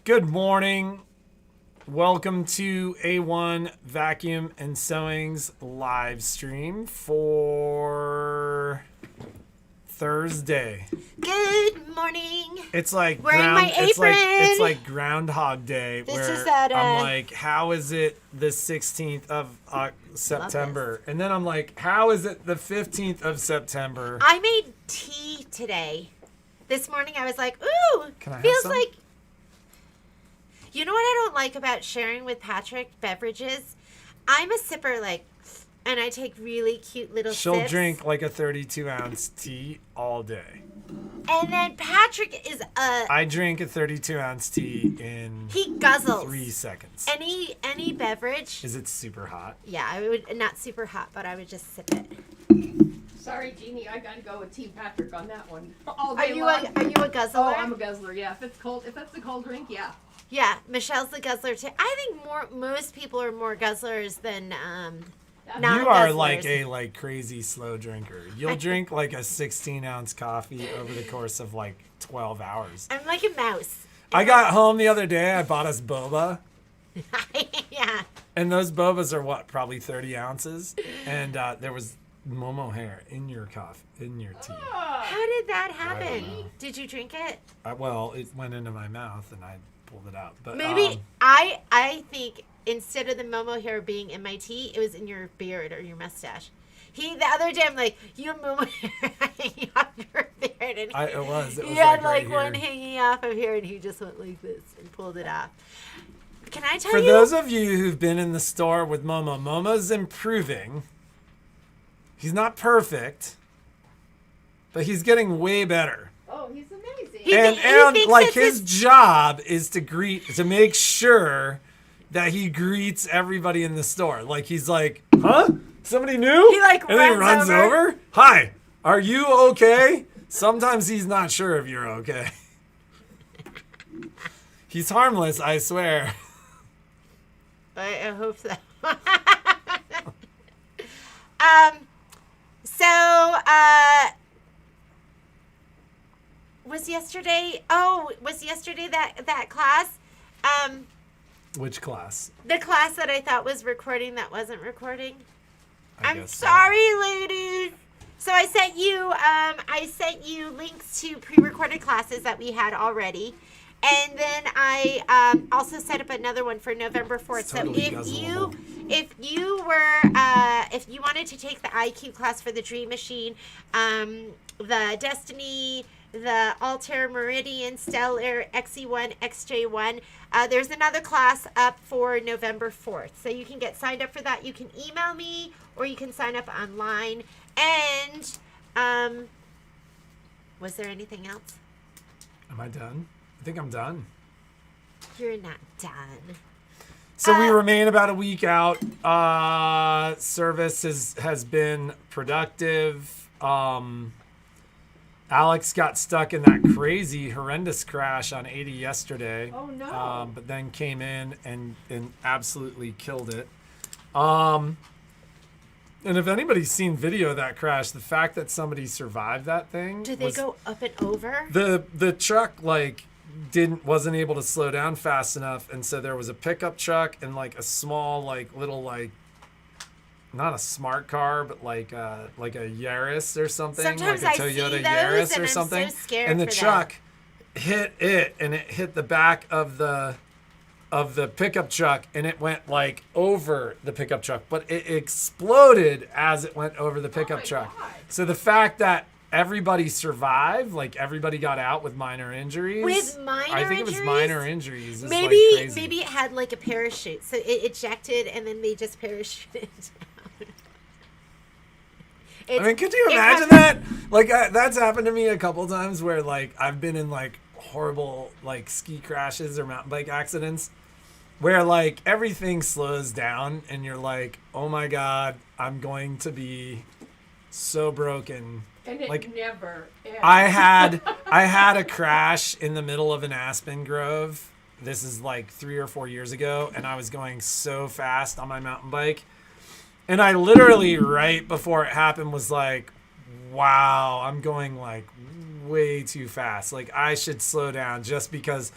Good morning. Welcome to A1 Vacuum and Sewing's live stream for Thursday. Good morning. It's like wearing my apron. It's like Groundhog Day. This where is that, I'm like, how is it the 16th of September? And then I'm like, how is it the 15th of September? I made tea today. This morning I was like, ooh, Can I have feels some? like. You know what I don't like about sharing with Patrick beverages? I'm a sipper, and I take really cute little She'll sips. drink like a 32-ounce tea all day. And then Patrick is I drink a 32-ounce tea in he guzzles 3 seconds. any beverage. Is it super hot? Yeah, I would not super hot, but I would just sip it. Sorry, Jeannie, I gotta go with Team Patrick on that one. All Are day you long. a guzzler? Oh, I'm a guzzler. Yeah, if it's cold, if that's a cold drink, yeah. Yeah, Michelle's the guzzler too. I think most people are more guzzlers than not. You are like a crazy slow drinker. You'll drink like a 16-ounce coffee over the course of like 12 hours. I'm like a mouse. I got home the other day. I bought us boba. Yeah. And those bobas are what, probably 30 ounces? And there was Momo hair in your coffee, in your tea. How did that happen? I don't know. Did you drink it? Well, it went into my mouth and I pulled it out. But Maybe I think instead of the Momo hair being in my tea, it was in your beard or your mustache. The other day I'm like, you have Momo hair hanging off your beard, and it was he had right one here. hanging off of here, and he just went like this and pulled it off. Can I tell For you? those of you who've been in the store with Momo, Momo's improving. He's not perfect, but he's getting way better. Oh, he's amazing. He And thinks like it's his job is to make sure that he greets everybody in the store. Like he's like, huh? Somebody new? He, like, and then he runs runs over. over. Hi, are you okay? Sometimes he's not sure if you're okay. He's harmless, I swear. I hope so. Was yesterday that class? Which class? The class that I thought was recording that wasn't recording? I I'm guess so. sorry, ladies. So I sent you links to pre-recorded classes that we had already. And then I also set up another one for November 4th. It's totally so if you wanted to take the IQ class for the Dream Machine, the Destiny, the Altair, Meridian, Stellar, XE1, XJ1, there's another class up for November 4th. So you can get signed up for that. You can email me or you can sign up online. And was there anything else? Am I done? I think I'm done. You're not done. So we remain about a week out. Service has been productive. Alex got stuck in that crazy, horrendous crash on 80 yesterday. Oh, no. But then came in and absolutely killed it. And if anybody's seen video of that crash, the fact that somebody survived that thing. Did they go up and over? The truck wasn't able to slow down fast enough, and so there was a pickup truck and like a small little not a smart car, but like a Yaris or something. Sometimes like a I see Toyota those, Yaris and or I'm something. so scared and the for truck hit it, and it hit the back of the pickup truck, and it went like over the pickup truck, but it exploded as it went over the pickup my truck. God. So the fact that everybody survived, like everybody got out with minor injuries. With minor I think it was injuries? minor injuries. Is Maybe like crazy. maybe it had like a parachute, so it ejected and then they just parachuted down. I mean, could you it imagine that? Like that's happened to me a couple times where like I've been in like horrible like ski crashes or mountain bike accidents where like everything slows down and you're like, oh my God, I'm going to be so broken. And it like never ends. I had a crash in the middle of an aspen grove. This is like 3 or 4 years ago, and I was going so fast on my mountain bike. And I literally, right before it happened, was like, wow, I'm going like way too fast. Like I should slow down just because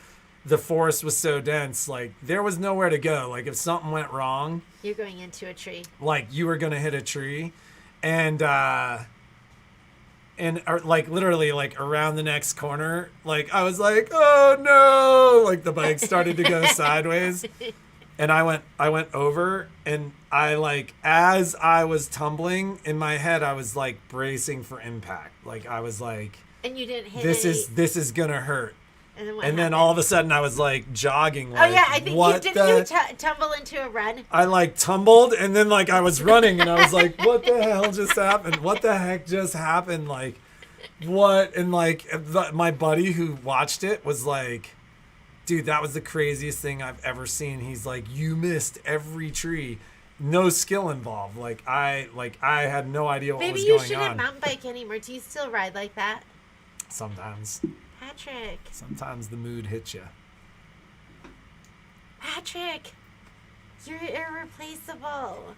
the forest was so dense, like there was nowhere to go. Like if something went wrong, You're going into a tree. like you were gonna hit a tree, and like literally like around the next corner, like I was like, oh no, like the bike started to go sideways, and I went over, and I like as I was tumbling in my head, I was like bracing for impact, like I was like, And you didn't hit this any. is gonna hurt. And then what And then happened? all of a sudden I was like jogging. Oh Like, yeah, I think what you the? tumble into a run. I like tumbled, and then like I was running, and I was like, what the hell just happened? What the heck just happened? Like, what? And like my buddy who watched it was like, dude, that was the craziest thing I've ever seen. He's like, you missed every tree. No skill involved. Like I had no idea what Maybe was you going shouldn't on. mountain bike anymore. Do you still ride like that? Sometimes Patrick, the mood hits you. Patrick, you're irreplaceable.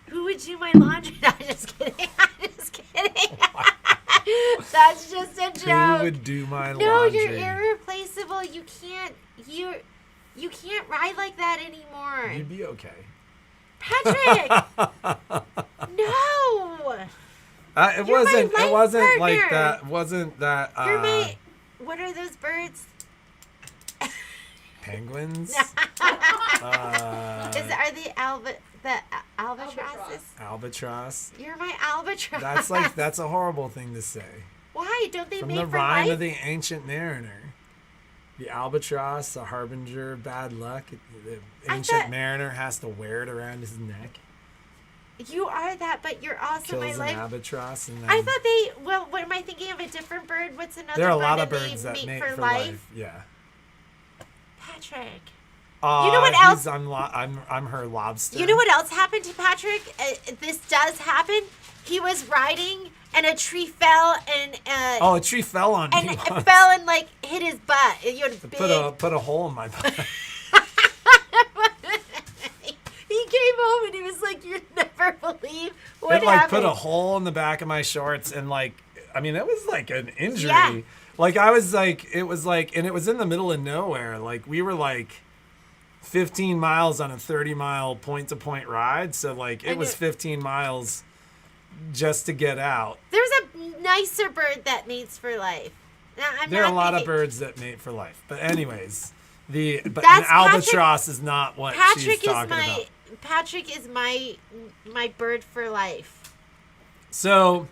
Who would do my laundry? No, I'm just kidding. I'm just kidding. That's just a joke. Who would do my No, laundry? you're irreplaceable. You can't ride like that anymore. You'd be okay. Patrick! No! It You're my wasn't. It life wasn't like partner. that. Wasn't that? You're my. What are those birds? Penguins. Are they albatrosses? Albatross. You're my albatross. That's a horrible thing to say. Why? Don't they From make the for rhyme life? of the Ancient Mariner. The albatross, a harbinger of bad luck. The I ancient thought- mariner has to wear it around his neck. You are that, but you're also Kills my an life. albatross, and then I thought they. Well, what am I thinking of? A different bird? What's another there are a bird lot of they birds that mate mate for for life? life. Yeah. Patrick. You know what else- I'm her lobster. You know what else happened to Patrick? This does happen. He was riding, and a tree fell, and Oh, a tree fell on and me. it once. fell and like hit his butt. You had a big. Put a hole in my butt. He came home and he was like, "You'd never believe what It like happened." put a hole in the back of my shorts, and like, I mean, it was like an injury. Yeah. Like I was like, it was like, and it was in the middle of nowhere. Like we were like 15 miles on a 30-mile point-to-point ride, so like it And was 15 miles just to get out. There's a nicer bird that mates for life. Now, There are not a lot of thinking- birds that mate for life, but anyways, an That's albatross is not what she's Patrick is talking my about. Patrick is my bird for life. So,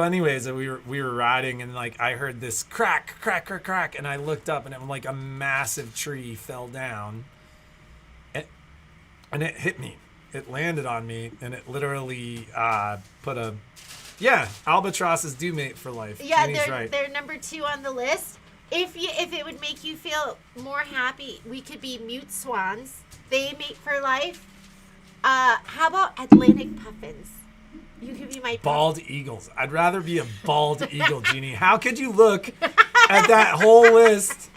anyways, we were riding, and like I heard this crack, crack, crack, crack, and I looked up, and it was like a massive tree fell down, and it hit me. It landed on me, and it literally albatrosses do mate for life. Yeah, Jeannie's they're right. they're number 2 on the list. If it would make you feel more happy, we could be mute swans. They mate for life. How about Atlantic puffins? You could be my Bald eagles. I'd rather be a bald eagle, Jeannie. How could you look at that whole list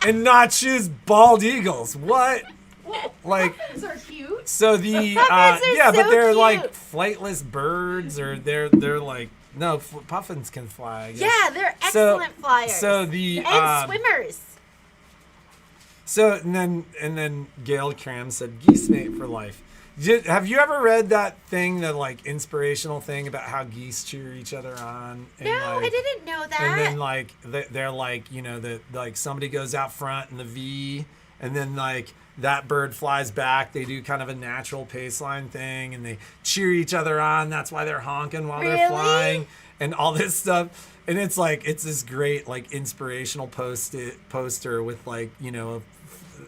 and not choose bald eagles? What? Like, Puffins are cute. so the Puffins are yeah, but so they're cute. like flightless birds, or they're like no, puffins can fly. I guess. Yeah, they're So- excellent flyers. So the and swimmers. So and then Gail Cram said geese mate for life. Have you ever read that thing, that like inspirational thing about how geese cheer each other on? And No, like, I didn't know that. And then like they're like, you know, that like somebody goes out front in the V, and then like that bird flies back. They do kind of a natural paceline thing, and they cheer each other on. That's why they're honking while they're Really? flying, and all this stuff. And it's like, it's this great like inspirational poster with like, you know,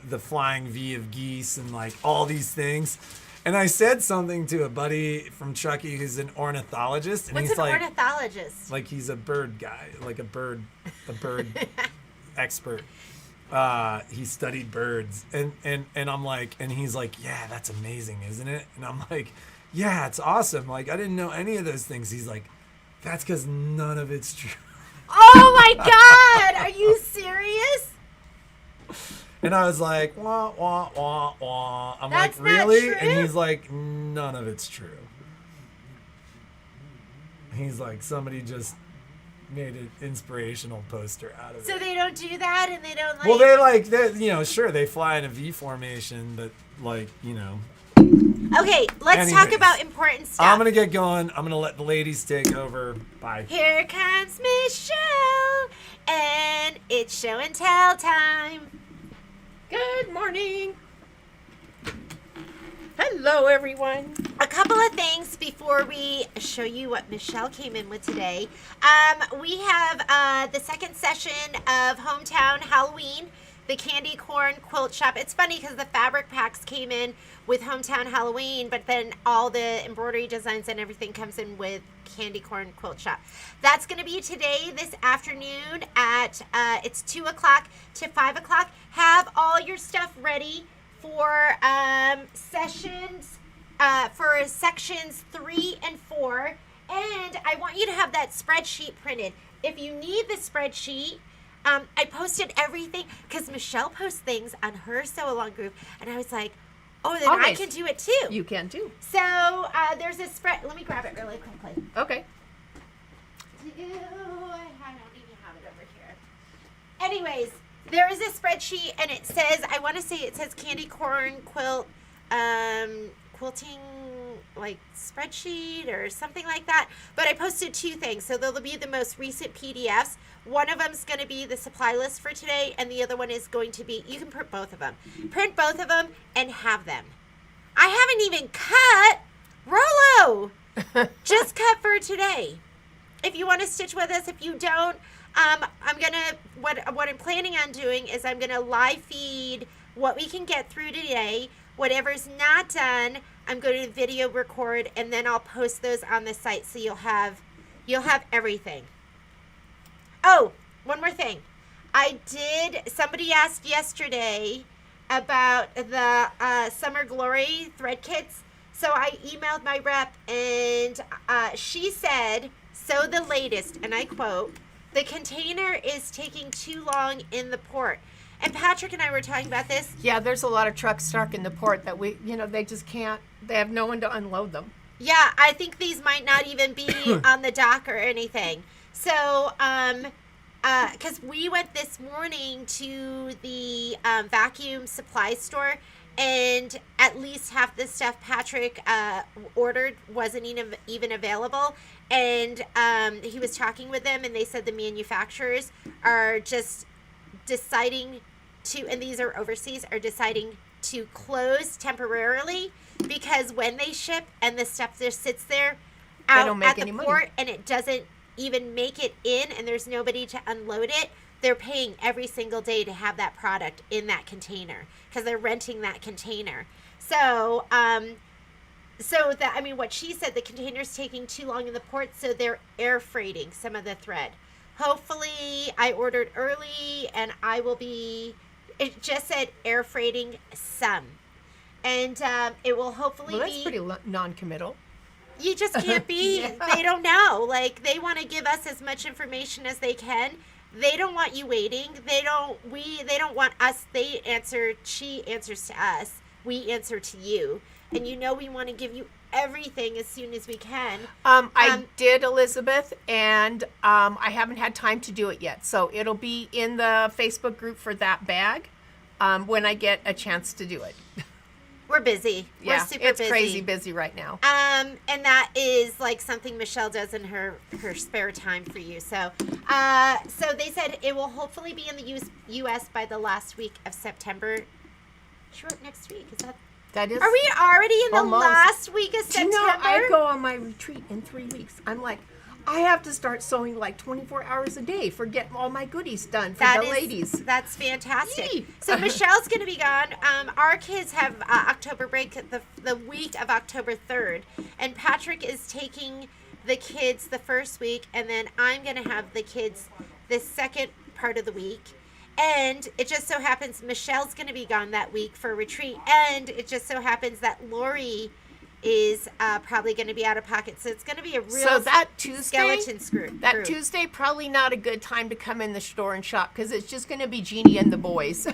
the flying V of geese and like all these things. And I said something to a buddy from Truckee who's an ornithologist, and What's he's an like, ornithologist? like he's a bird guy, like a bird expert. He studied birds, and I'm like, and he's like, yeah, that's amazing, isn't it? And I'm like, yeah, it's awesome. Like I didn't know any of those things. He's like, that's because none of it's true. Oh my God! Are you serious? And I was like, wah, wah, wah, wah. I'm That's like, not really? true. And he's like, none of it's true. He's like, somebody just made an inspirational poster out of So it. they don't do that, and they don't like. Well, they fly in a V formation, but Okay, let's talk Anyways, about important stuff. I'm gonna get going. I'm gonna let the ladies take over. Bye. Here comes Michelle, and it's show and tell time. Good morning. Hello, everyone. A couple of things before we show you what Michelle came in with today. We have the second session of Hometown Halloween, the candy corn quilt shop. It's funny because the fabric packs came in with Hometown Halloween, but then all the embroidery designs and everything comes in with candy corn quilt shop. That's going to be today, this afternoon at it's 2 o'clock to 5 o'clock. Have all your stuff ready for sections 3 and 4, and I want you to have that spreadsheet printed. If you need the spreadsheet, I posted everything because Michelle posts things on her sew along group, and I was like, oh, then I Nice. can do it too. You can too. So there's a spread. Let me grab it really quickly. Okay. I don't even have it over here. Anyways, there is a spreadsheet, and it says, I want to say it says candy corn quilt, quilting, like, spreadsheet or something like that. But I posted 2 things, so they'll be the most recent PDFs. One of them is going to be the supply list for today, and the other one is going to be, you can print both of them. Print both of them and have them. I haven't even cut Rolo. Just cut for today. If you want to stitch with us, if you don't, I'm gonna what I'm planning on doing is I'm gonna live feed what we can get through today. Whatever's not done, I'm going to video record, and then I'll post those on the site, so you'll have everything. Oh, one more thing. Somebody asked yesterday about the Summer Glory thread kits. So I emailed my rep, and she said, "So the latest," and I quote, "The container is taking too long in the port." And Patrick and I were talking about this. Yeah, there's a lot of trucks stuck in the port that they just can't, they have no one to unload them. Yeah, I think these might not even be on the dock or anything. So, because we went this morning to the vacuum supply store, and at least half the stuff Patrick ordered wasn't even available. And he was talking with them, and they said the manufacturers are just deciding to, and these are overseas, are deciding to close temporarily, because when they ship and the stuff just sits there out don't make at the any money. port and it doesn't even make it in, and there's nobody to unload it, they're paying every single day to have that product in that container because they're renting that container. So, what she said, the container's taking too long in the port, so they're air freighting some of the thread. Hopefully, I ordered early, and I will be, it just said air freighting some. And it will hopefully Well, that's be. pretty non-committal. You just can't be, Yeah. They don't know. Like, they want to give us as much information as they can. They don't want you waiting. They don't want us. She answers to us. We answer to you. And we want to give you everything as soon as we can. I did, Elizabeth, and I haven't had time to do it yet. So it'll be in the Facebook group for that bag when I get a chance to do it. We're busy. Yeah, We're super it's busy. crazy busy right now. And that is like something Michelle does in her spare time for you. So they said it will hopefully be in the U.S. by the last week of September. She wrote next week. Is that? That is. Are we already in the Almost. last week of Do September? you know, I go on my retreat in 3 weeks. I'm like, I have to start sewing like 24 hours a day for getting all my goodies done for the ladies. That's fantastic. Yee. So Michelle's going to be gone. Our kids have October break the week of October 3rd. And Patrick is taking the kids the first week. And then I'm going to have the kids the second part of the week. And it just so happens Michelle's going to be gone that week for a retreat. And it just so happens that Lori is probably going to be out of pocket. So it's going to be a real So that Tuesday, skeleton group. that Tuesday, probably not a good time to come in the store and shop because it's just going to be Jeannie and the boys.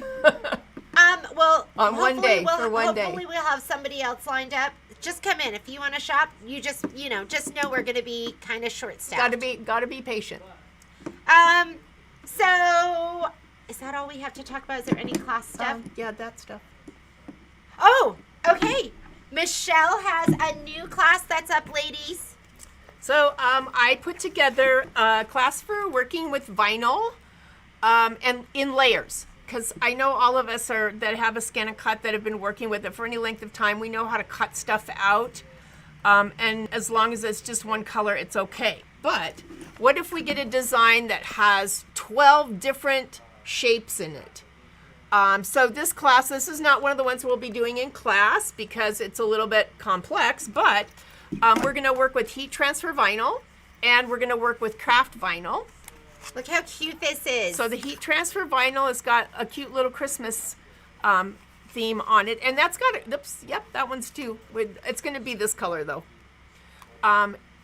Well, On one day, hopefully for one day. Hopefully we'll have somebody else lined up. Just come in. If you want to shop, you just know we're going to be kind of short-staffed. Gotta be patient. So is that all we have to talk about? Is there any class stuff? Yeah, that stuff. Oh, okay. Michelle has a new class that's up, ladies. So I put together a class for working with vinyl and in layers. Because I know all of us that have a scan and cut that have been working with it for any length of time. We know how to cut stuff out. And as long as it's just one color, it's okay. But what if we get a design that has 12 different shapes in it? So this is not one of the ones we'll be doing in class because it's a little bit complex, but we're going to work with heat transfer vinyl and we're going to work with craft vinyl. Look how cute this is. So the heat transfer vinyl has got a cute little Christmas theme on it, and that's got that one's too. It's going to be this color though.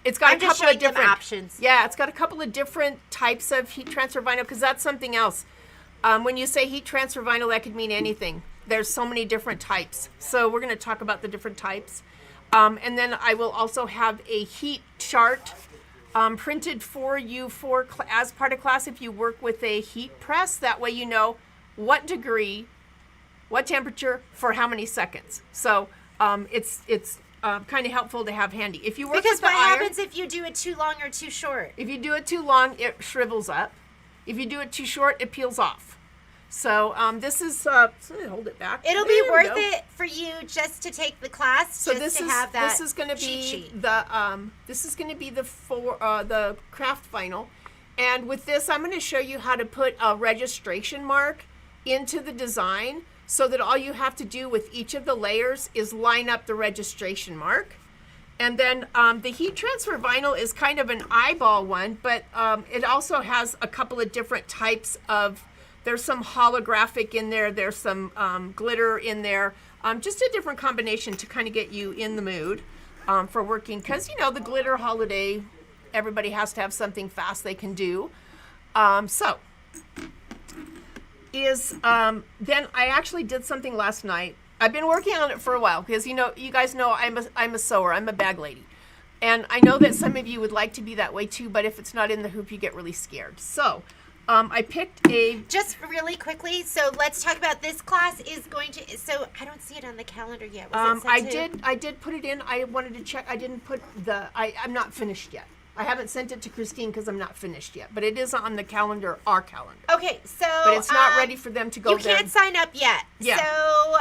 It's got I'm a just couple of showing them different options. Yeah, it's got a couple of different types of heat transfer vinyl because that's something else. When you say heat transfer vinyl, that could mean anything. There's so many different types. So we're going to talk about the different types, and then I will also have a heat chart printed for you as part of class if you work with a heat press. That way you know what degree, what temperature, for how many seconds. So it's kind of helpful to have handy. If you work because with the what iron, happens if you do it too long or too short? if you do it too long, it shrivels up. If you do it too short, it peels off. So this is hold it back. It'll be worth it for you just to take the class. So this is going to cheat be sheet. the craft vinyl, and with this I'm going to show you how to put a registration mark into the design so that all you have to do with each of the layers is line up the registration mark. And then the heat transfer vinyl is kind of an eyeball one, but it also has a couple of different types of. There's some holographic in there. There's some glitter in there. Just a different combination to kind of get you in the mood for working. Because, the glitter holiday, everybody has to have something fast they can do. Then I actually did something last night. I've been working on it for a while because, you guys know I'm a sewer. I'm a bag lady. And I know that some of you would like to be that way too, but if it's not in the hoop, you get really scared. So I picked just really quickly. So let's talk about this class is going to. So I don't see it on the calendar yet. Was it sent I did put it in. I wanted to check. I didn't put I'm not finished yet. I haven't sent it to Christine because I'm not finished yet. But it is on the calendar, our calendar. Okay, so but it's not ready for them to go. You can't sign up yet. Yeah. So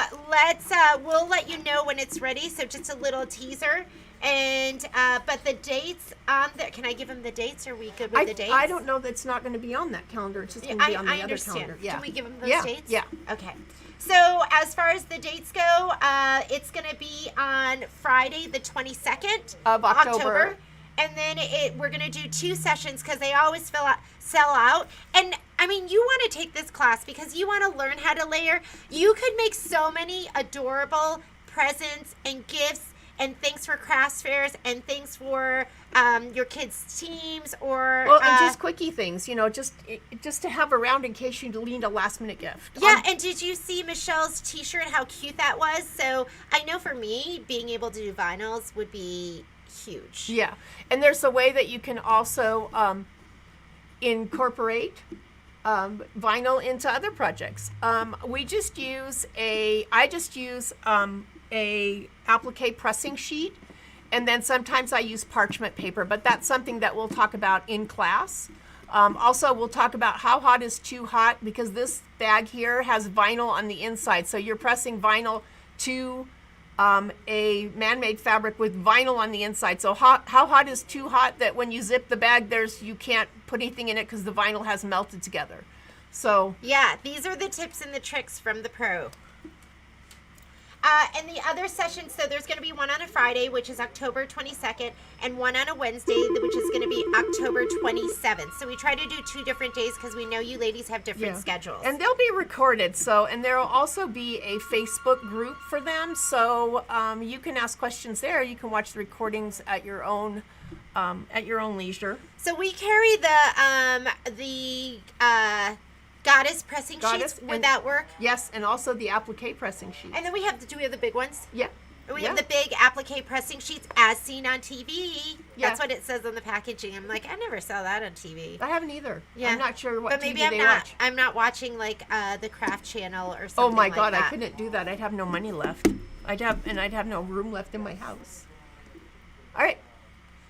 we'll let you know when it's ready. So just a little teaser. And but the dates on there, can I give them the dates? Are we good with the dates? I don't know. That's not going to be on that calendar. It's just going to be on the other understand. calendar. Yeah. Can we give them those dates? Yeah. Okay. So as far as the dates go, it's going to be on Friday, the 22nd of October. And then we're going to do 2 sessions because they always sell out. And I mean, you want to take this class because you want to learn how to layer. You could make so many adorable presents and gifts and things for crafts fairs and things for your kids' teams or and just quickie things, just to have around in case you need a last minute gift. Yeah, and did you see Michelle's t-shirt, how cute that was? So I know for me, being able to do vinyls would be huge. Yeah, and there's a way that you can also incorporate vinyl into other projects. I just use a applique pressing sheet, and then sometimes I use parchment paper, but that's something that we'll talk about in class. Also, we'll talk about how hot is too hot, because this bag here has vinyl on the inside, so you're pressing vinyl to a man-made fabric with vinyl on the inside. So how hot is too hot that when you zip the bag, you can't put anything in it because the vinyl has melted together. So yeah, these are the tips and the tricks from the pro. And the other session, so there's going to be one on a Friday, which is October 22nd, and one on a Wednesday, which is going to be October 27th. So we try to do 2 different days because we know you ladies have different schedules. And they'll be recorded, and there will also be a Facebook group for them, so you can ask questions there. You can watch the recordings at your own leisure. So we carry the Goddess pressing sheets. Would that work? Yes, and also the applique pressing sheets. And then do we have the big ones? Yeah. And we have the big applique pressing sheets as seen on TV. Yeah. That's what it says on the packaging. I'm like, I never saw that on TV. I haven't either. Yeah. I'm not sure what But TV maybe they watch. I'm not watching like the Craft Channel or something. Oh my like God, that. I couldn't do that. I'd have no money left. I'd have no room left in my house. All right.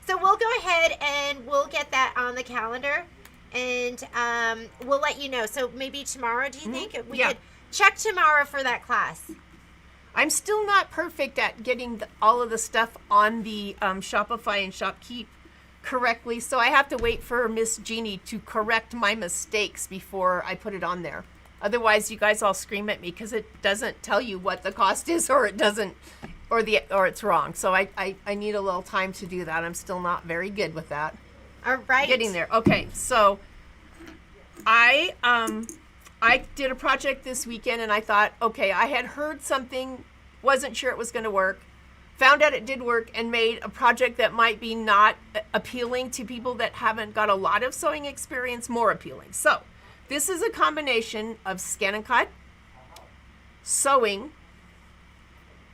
So we'll go ahead and we'll get that on the calendar, and we'll let you know. So maybe tomorrow, do you think we Yeah. could check tomorrow for that class? I'm still not perfect at getting all of the stuff on the Shopify and ShopKeep correctly, so I have to wait for Miss Jeannie to correct my mistakes before I put it on there. Otherwise, you guys all scream at me because it doesn't tell you what the cost is, or it doesn't, or it's wrong. So I need a little time to do that. I'm still not very good with that. All right. Getting there. Okay, so I did a project this weekend, and I thought, okay, I had heard something, wasn't sure it was going to work, found out it did work, and made a project that might be not appealing to people that haven't got a lot of sewing experience more appealing. So this is a combination of scan and cut, sewing,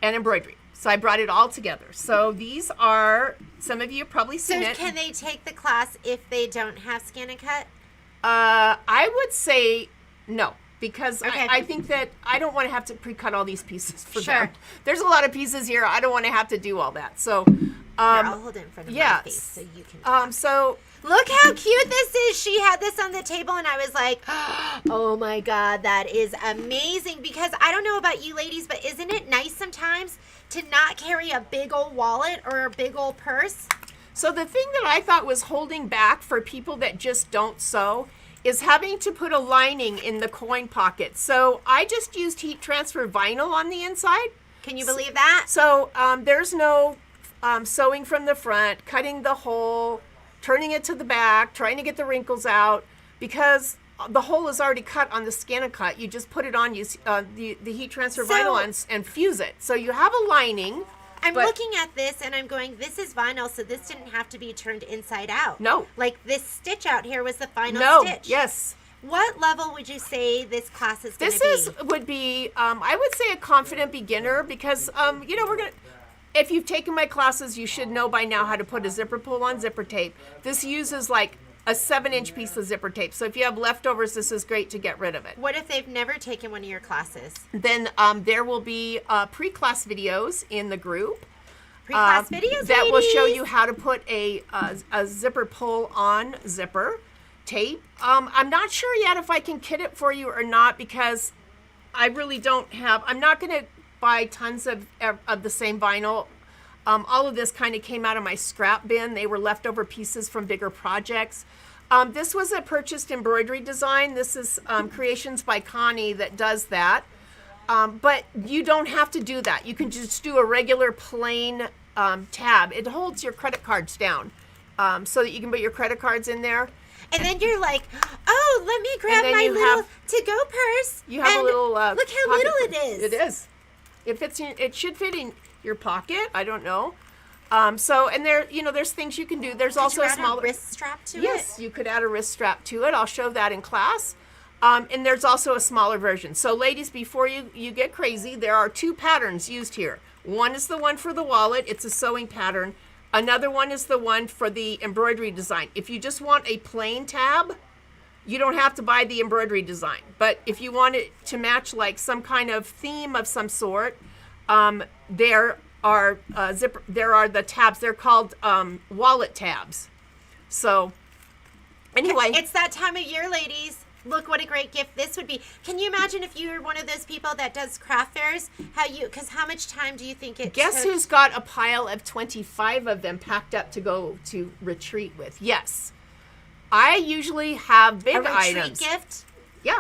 and embroidery. So I brought it all together. So these are, some of you have probably So seen it. can they take the class if they don't have scan and cut? I would say no, because Okay. I think that I don't want to have to pre-cut all these pieces for Sure. them. There's a lot of pieces here. I don't want to have to do all that. So, Here, I'll hold it in front of my yes. face so you can. so Look how cute this is. She had this on the table, and I was like, oh my God, that is amazing. Because I don't know about you ladies, but isn't it nice sometimes to not carry a big old wallet or a big old purse? So the thing that I thought was holding back for people that just don't sew is having to put a lining in the coin pocket. So I just used heat transfer vinyl on the inside. Can you believe that? So there's no sewing from the front, cutting the hole, turning it to the back, trying to get the wrinkles out, because the hole is already cut on the scan and cut. You just put it on, the heat transfer vinyl on and fuse it. So you have a lining. I'm but- looking at this and I'm going, this is vinyl, so this didn't have to be turned inside out. No. Like this stitch out here was the final No, stitch. yes. What level would you say this class is going to This be? would be, I would say a confident beginner, because, if you've taken my classes, you should know by now how to put a zipper pull on zipper tape. This uses like a 7-inch piece of zipper tape. So if you have leftovers, this is great to get rid of it. What if they've never taken one of your classes? Then there will be pre-class videos in the group. Pre-class videos, that will show ladies? you how to put a zipper pull on zipper tape. I'm not sure yet if I can kit it for you or not, because I really don't have, I'm not going to buy tons of the same vinyl. All of this kind of came out of my scrap bin. They were leftover pieces from bigger projects. This was a purchased embroidery design. This is Creations by Connie that does that. But you don't have to do that. You can just do a regular plain tab. It holds your credit cards down so that you can put your credit cards in there. And then you're like, oh, let me grab then my you little have- to-go purse. You have and a little look how pocket little it purse. is. It is. It fits in. It should fit in your pocket. I don't know. And there, there's things you can do. There's also Could you a add smaller wrist strap to Yes, it. you could add a wrist strap to it. I'll show that in class. And there's also a smaller version. So ladies, before you get crazy, there are 2 patterns used here. One is the one for the wallet. It's a sewing pattern. Another one is the one for the embroidery design. If you just want a plain tab, you don't have to buy the embroidery design. But if you want it to match like some kind of theme of some sort, there are the tabs. They're called wallet tabs. So anyway, It's that time of year, ladies. Look what a great gift this would be. Can you imagine if you were one of those people that does craft fairs? Because how much time do you think it guess took? who's got a pile of 25 of them packed up to go to retreat with? Yes. I usually have big a retreat items. gift? Yeah.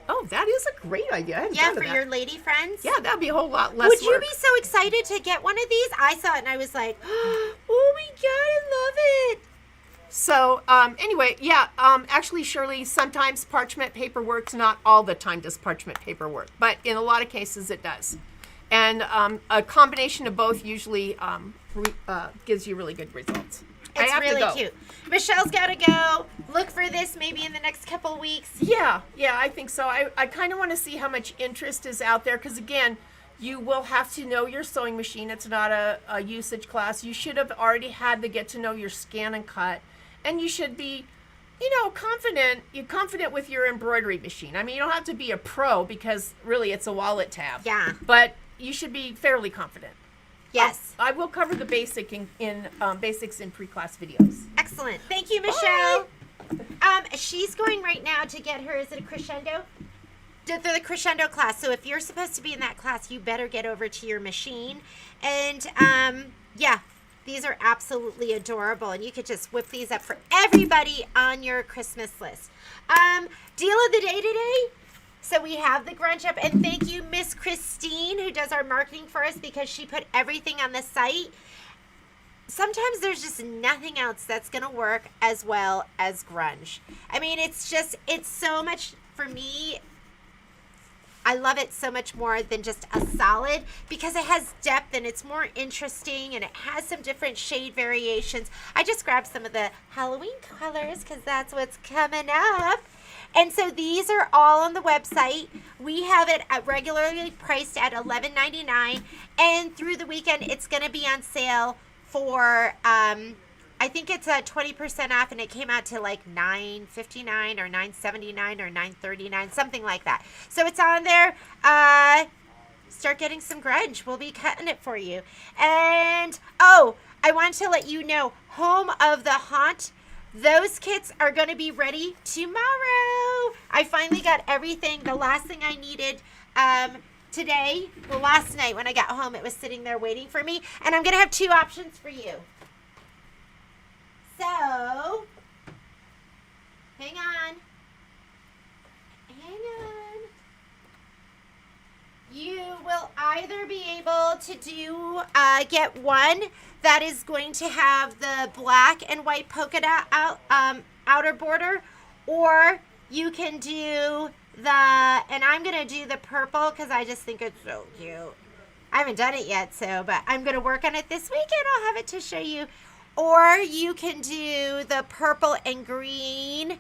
Oh, that is a great idea. I hadn't Yeah, thought of for that. your lady friends? Yeah, that'd be a whole lot less Would you work. be so excited to get one of these? I saw it and I was like, oh my God, I love it. So, anyway, yeah, actually, Shirley, sometimes parchment paper works. Not all the time does parchment paper work, but in a lot of cases it does. And a combination of both usually gives you really good results. I It's have to really go. cute. Michelle's got to go. Look for this maybe in the next couple weeks. Yeah, I think so. I kind of want to see how much interest is out there, because again, You will have to know your sewing machine. It's not a usage class. You should have already had the get to know your scan and cut. And you should be, confident. You're confident with your embroidery machine. I mean, you don't have to be a pro because really it's a wallet tab. Yeah. But you should be fairly confident. Yes. I will cover the basics in pre-class videos. Excellent. Thank you, Michelle. She's going right now to get her, is it a crescendo? The crescendo class. So if you're supposed to be in that class, you better get over to your machine. And yeah, these are absolutely adorable. And you could just whip these up for everybody on your Christmas list. Deal of the day today. So we have the grunge up. And thank you, Miss Christine, who does our marketing for us because she put everything on the site. Sometimes there's just nothing else that's going to work as well as grunge. I mean, it's so much, for me, I love it so much more than just a solid because it has depth and it's more interesting and it has some different shade variations. I just grabbed some of the Halloween colors because that's what's coming up. And so these are all on the website. We have it at regularly priced at $11.99, and through the weekend it's going to be on sale for I think it's 20% off, and it came out to like $9.59 or $9.79 or $9.39, something like that. So it's on there. Start getting some grunge. We'll be cutting it for you. And I want to let you know, Home of the Haunt, those kits are going to be ready tomorrow. I finally got everything. The last thing I needed today, well, last night when I got home, it was sitting there waiting for me. And I'm going to have two options for you. So, hang on. You will either be able to do, get one that is going to have the black and white polka dot outer border, or you can do and I'm going to do the purple because I just think it's so cute. I haven't done it yet, but I'm going to work on it this weekend. I'll have it to show you. Or you can do the purple and green.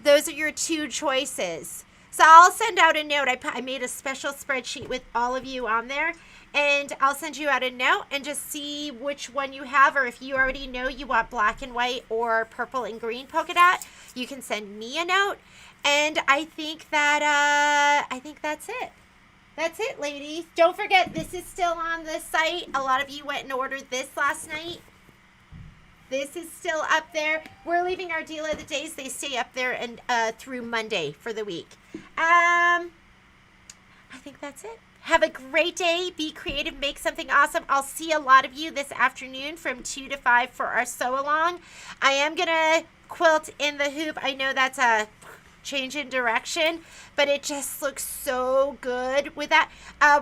Those are your two choices. So I'll send out a note. I made a special spreadsheet with all of you on there. And I'll send you out a note and just see which one you have. Or if you already know you want black and white or purple and green polka dot, you can send me a note. And I think that's it. That's it, ladies. Don't forget, this is still on the site. A lot of you went and ordered this last night. This is still up there. We're leaving our deal of the days. They stay up there and through Monday for the week. I think that's it. Have a great day. Be creative. Make something awesome. I'll see a lot of you this afternoon from 2 to 5 for our sew-along. I am going to quilt in the hoop. I know that's a change in direction, but it just looks so good with that.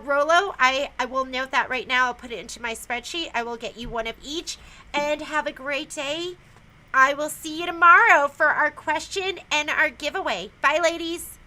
Rolo, I will note that right now. I'll put it into my spreadsheet. I will get you one of each. And have a great day. I will see you tomorrow for our question and our giveaway. Bye, ladies.